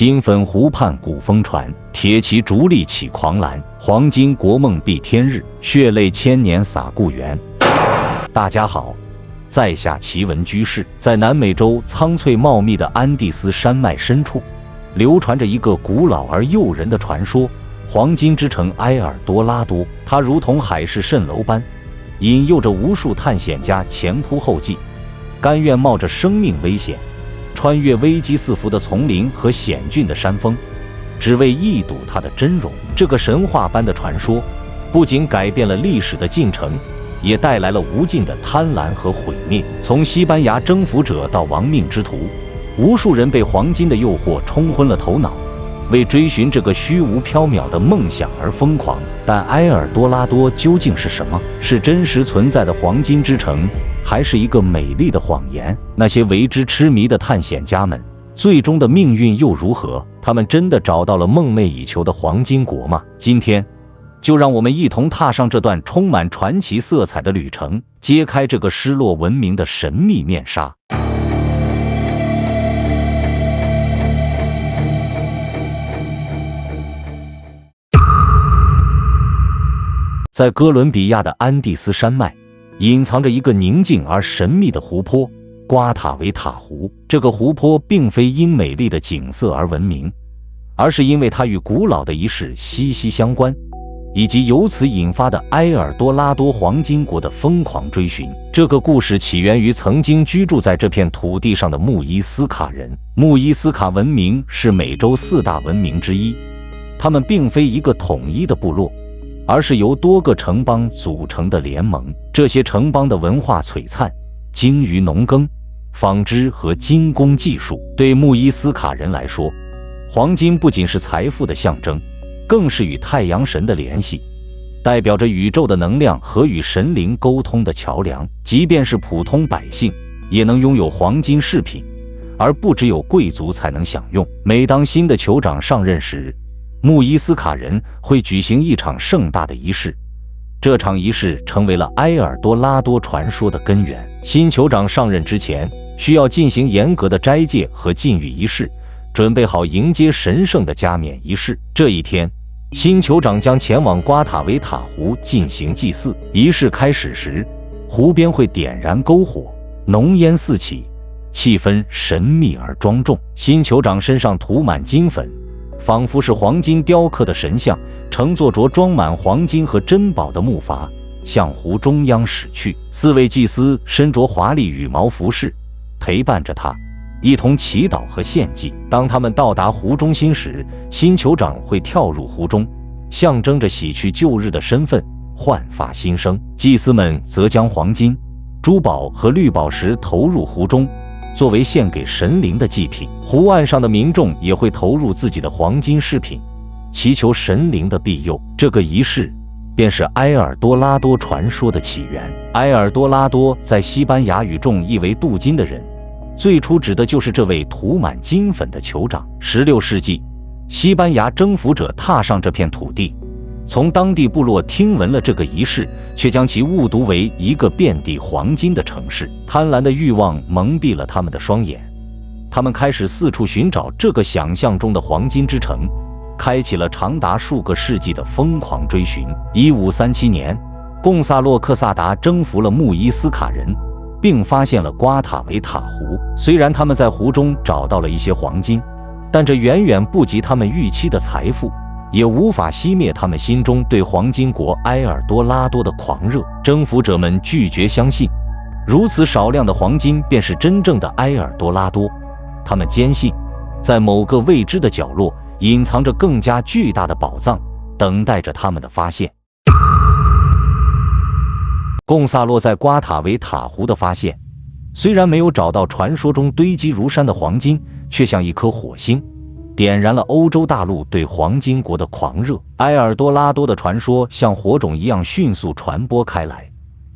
金粉湖畔古风传，铁骑逐利起狂澜。黄金国梦蔽天日，血泪千年洒故园。大家好，在下奇闻居士。在南美洲苍翠茂密的安第斯山脉深处，流传着一个古老而诱人的传说——黄金之城埃尔多拉多。它如同海市蜃楼般，引诱着无数探险家前仆后继，甘愿冒着生命危险，穿越危机四伏的丛林和险峻的山峰，只为一睹它的真容。这个神话般的传说，不仅改变了历史的进程，也带来了无尽的贪婪和毁灭。从西班牙征服者到亡命之徒，无数人被黄金的诱惑冲昏了头脑，为追寻这个虚无缥缈的梦想而疯狂。但埃尔多拉多究竟是什么？是真实存在的黄金之城，还是一个美丽的谎言？那些为之痴迷的探险家们，最终的命运又如何？他们真的找到了梦寐以求的黄金国吗？今天，就让我们一同踏上这段充满传奇色彩的旅程，揭开这个失落文明的神秘面纱。在哥伦比亚的安第斯山脉，隐藏着一个宁静而神秘的湖泊——瓜塔维塔湖。这个湖泊并非因美丽的景色而闻名，而是因为它与古老的仪式息息相关，以及由此引发的埃尔多拉多黄金国的疯狂追寻。这个故事起源于曾经居住在这片土地上的穆伊斯卡人。穆伊斯卡文明是美洲4大文明之一，他们并非一个统一的部落，而是由多个城邦组成的联盟。这些城邦的文化璀璨，精于农耕、纺织和精工技术。对穆伊斯卡人来说，黄金不仅是财富的象征，更是与太阳神的联系，代表着宇宙的能量和与神灵沟通的桥梁。即便是普通百姓，也能拥有黄金饰品，而不只有贵族才能享用。每当新的酋长上任时，穆伊斯卡人会举行一场盛大的仪式，这场仪式成为了埃尔多拉多传说的根源。新酋长上任之前，需要进行严格的斋戒和禁欲仪式，准备好迎接神圣的加冕仪式。这一天，新酋长将前往瓜塔维塔湖进行祭祀。仪式开始时，湖边会点燃篝火，浓烟四起，气氛神秘而庄重。新酋长身上涂满金粉，仿佛是黄金雕刻的神像，乘坐着装满黄金和珍宝的木筏向湖中央驶去。4位祭司身着华丽羽毛服饰，陪伴着他，一同祈祷和献祭。当他们到达湖中心时，新酋长会跳入湖中，象征着洗去旧日的身份，焕发新生。祭司们则将黄金、珠宝和绿宝石投入湖中，作为献给神灵的祭品。湖岸上的民众也会投入自己的黄金饰品，祈求神灵的庇佑。这个仪式便是埃尔多拉多传说的起源。埃尔多拉多在西班牙语中意为镀金的人，最初指的就是这位涂满金粉的酋长。16世纪，西班牙征服者踏上这片土地，从当地部落听闻了这个仪式，却将其误读为一个遍地黄金的城市。贪婪的欲望蒙蔽了他们的双眼，他们开始四处寻找这个想象中的黄金之城，开启了长达数个世纪的疯狂追寻。1537年，贡萨洛·克萨达征服了穆伊斯卡人，并发现了瓜塔维塔湖。虽然他们在湖中找到了一些黄金，但这远远不及他们预期的财富，也无法熄灭他们心中对黄金国埃尔多拉多的狂热。征服者们拒绝相信，如此少量的黄金便是真正的埃尔多拉多。他们坚信，在某个未知的角落，隐藏着更加巨大的宝藏，等待着他们的发现。贡萨洛在瓜塔维塔湖的发现，虽然没有找到传说中堆积如山的黄金，却像一颗火星，点燃了欧洲大陆对黄金国的狂热。埃尔多拉多的传说像火种一样迅速传播开来，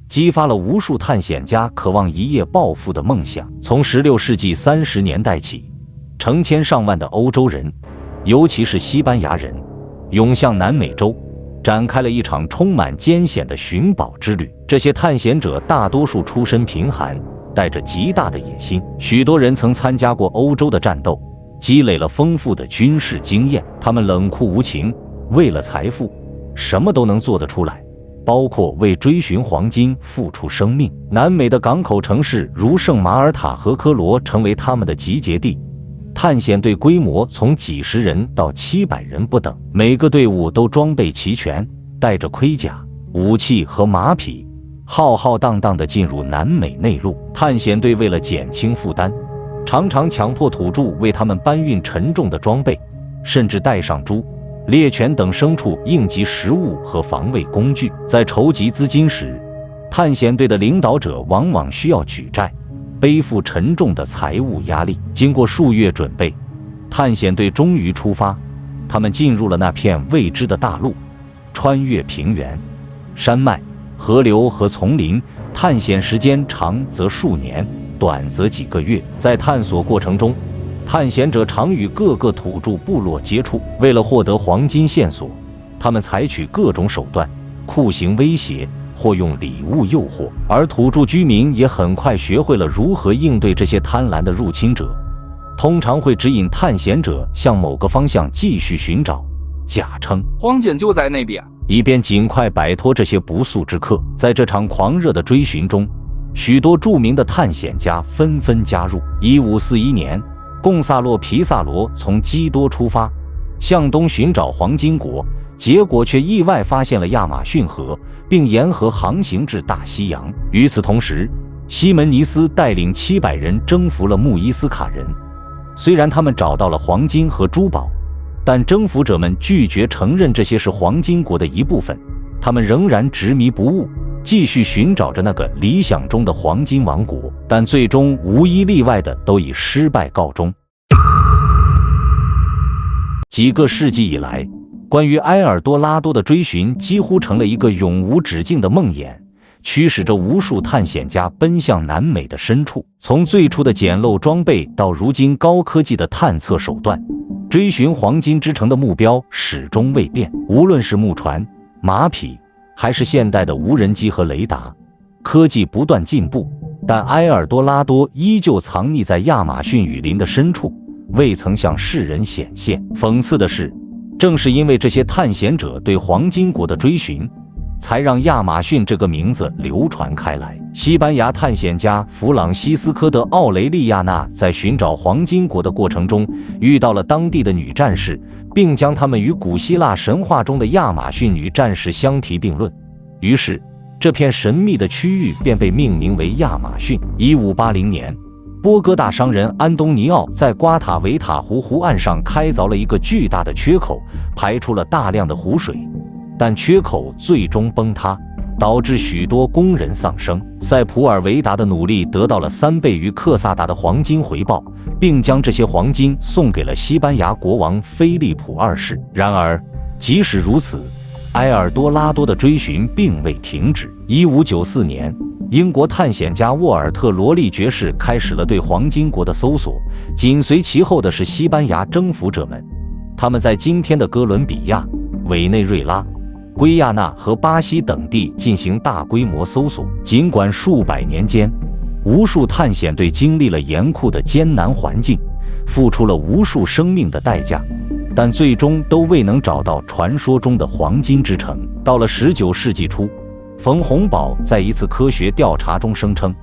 激发了无数探险家渴望一夜暴富的梦想。从16世纪30年代起，成千上万的欧洲人，尤其是西班牙人，涌向南美洲，展开了一场充满艰险的寻宝之旅。这些探险者大多数出身贫寒，带着极大的野心，许多人曾参加过欧洲的战斗，积累了丰富的军事经验。他们冷酷无情，为了财富，什么都能做得出来，包括为追寻黄金付出生命。南美的港口城市如圣马尔塔和科罗成为他们的集结地。探险队规模从几十人到700人不等，每个队伍都装备齐全，带着盔甲、武器和马匹，浩浩荡荡地进入南美内陆。探险队为了减轻负担，常常强迫土著为他们搬运沉重的装备，甚至带上猪、猎犬等牲畜应急食物和防卫工具。在筹集资金时，探险队的领导者往往需要举债，背负沉重的财务压力。经过数月准备，探险队终于出发。他们进入了那片未知的大陆，穿越平原、山脉、河流和丛林，探险时间长则数年，短则几个月。在探索过程中，探险者常与各个土著部落接触。为了获得黄金线索，他们采取各种手段，酷刑威胁或用礼物诱惑，而土著居民也很快学会了如何应对这些贪婪的入侵者，通常会指引探险者向某个方向继续寻找，假称黄金就在那边，以便尽快摆脱这些不速之客。在这场狂热的追寻中，许多著名的探险家纷纷加入。1541年，贡萨洛·皮萨罗从基多出发，向东寻找黄金国，结果却意外发现了亚马逊河，并沿河航行至大西洋。与此同时，西门尼斯带领700人征服了穆伊斯卡人。虽然他们找到了黄金和珠宝，但征服者们拒绝承认这些是黄金国的一部分。他们仍然执迷不悟，继续寻找着那个理想中的黄金王国，但最终无一例外的都以失败告终。几个世纪以来，关于埃尔多拉多的追寻几乎成了一个永无止境的梦魇，驱使着无数探险家奔向南美的深处。从最初的简陋装备到如今高科技的探测手段，追寻黄金之城的目标始终未变。无论是木船、马匹，还是现代的无人机和雷达，科技不断进步，但埃尔多拉多依旧藏匿在亚马逊雨林的深处，未曾向世人显现。讽刺的是，正是因为这些探险者对黄金国的追寻，才让亚马逊这个名字流传开来。西班牙探险家弗朗西斯科·德·奥雷利亚纳在寻找黄金国的过程中，遇到了当地的女战士，并将她们与古希腊神话中的亚马逊女战士相提并论。于是，这片神秘的区域便被命名为亚马逊。1580年，波哥大商人安东尼奥在瓜塔维塔湖湖岸上开凿了一个巨大的缺口，排出了大量的湖水，但缺口最终崩塌，导致许多工人丧生。塞普尔维达的努力得到了3倍于克萨达的黄金回报，并将这些黄金送给了西班牙国王菲利普2世。然而，即使如此，埃尔多拉多的追寻并未停止。1594年，英国探险家沃尔特·罗利爵士开始了对黄金国的搜索，紧随其后的是西班牙征服者们。他们在今天的哥伦比亚、委内瑞拉、圭亚那和巴西等地进行大规模搜索。尽管数百年间，无数探险队经历了严酷的艰难环境，付出了无数生命的代价，但最终都未能找到传说中的黄金之城。到了19世纪初，冯洪堡在一次科学调查中声称，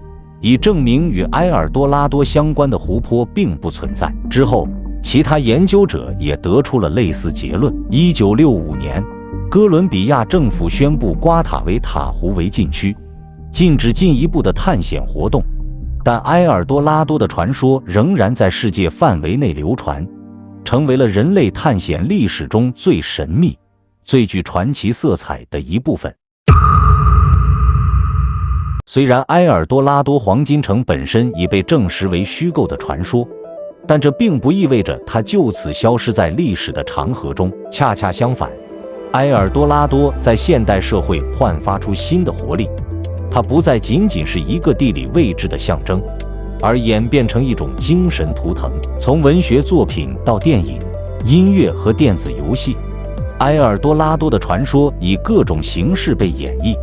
以证明与埃尔多拉多相关的湖泊并不存在。之后，其他研究者也得出了类似结论。1965年，哥伦比亚政府宣布瓜塔维塔湖为禁区，禁止进一步的探险活动，但埃尔多拉多的传说仍然在世界范围内流传，成为了人类探险历史中最神秘、最具传奇色彩的一部分。虽然埃尔多拉多黄金城本身已被证实为虚构的传说，但这并不意味着它就此消失在历史的长河中。恰恰相反，埃尔多拉多在现代社会焕发出新的活力，它不再仅仅是一个地理位置的象征，而演变成一种精神图腾。从文学作品到电影、音乐和电子游戏，埃尔多拉多的传说以各种形式被演绎，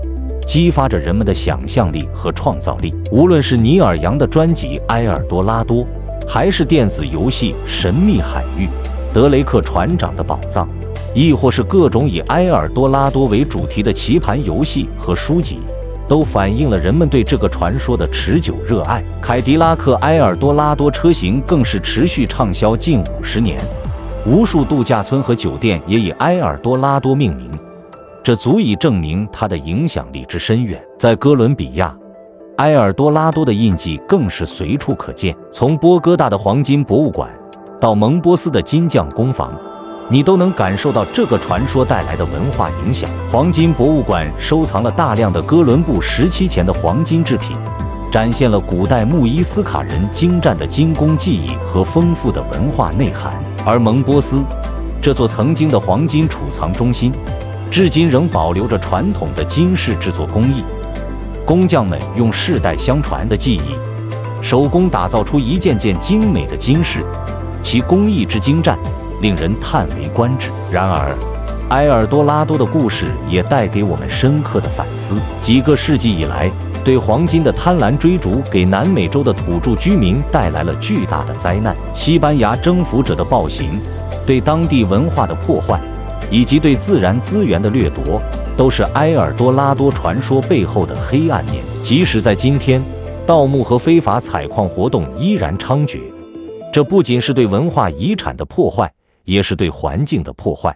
激发着人们的想象力和创造力。无论是尼尔·杨的专辑《埃尔多拉多》，还是电子游戏《神秘海域》、德雷克船长的宝藏，亦或是各种以埃尔多拉多为主题的棋盘游戏和书籍，都反映了人们对这个传说的持久热爱。凯迪拉克埃尔多拉多车型更是持续畅销近50年，无数度假村和酒店也以埃尔多拉多命名，这足以证明它的影响力之深远。在哥伦比亚，埃尔多拉多的印记更是随处可见，从波哥大的黄金博物馆到蒙波斯的金匠工坊，你都能感受到这个传说带来的文化影响。黄金博物馆收藏了大量的哥伦布时期前的黄金制品，展现了古代穆伊斯卡人精湛的精工技艺和丰富的文化内涵。而蒙波斯这座曾经的黄金储藏中心，至今仍保留着传统的金饰制作工艺，工匠们用世代相传的技艺，手工打造出一件件精美的金饰，其工艺之精湛，令人叹为观止。然而，埃尔多拉多的故事也带给我们深刻的反思。几个世纪以来，对黄金的贪婪追逐给南美洲的土著居民带来了巨大的灾难。西班牙征服者的暴行，对当地文化的破坏，以及对自然资源的掠夺，都是埃尔多拉多传说背后的黑暗面。即使在今天，盗墓和非法采矿活动依然猖獗，这不仅是对文化遗产的破坏，也是对环境的破坏。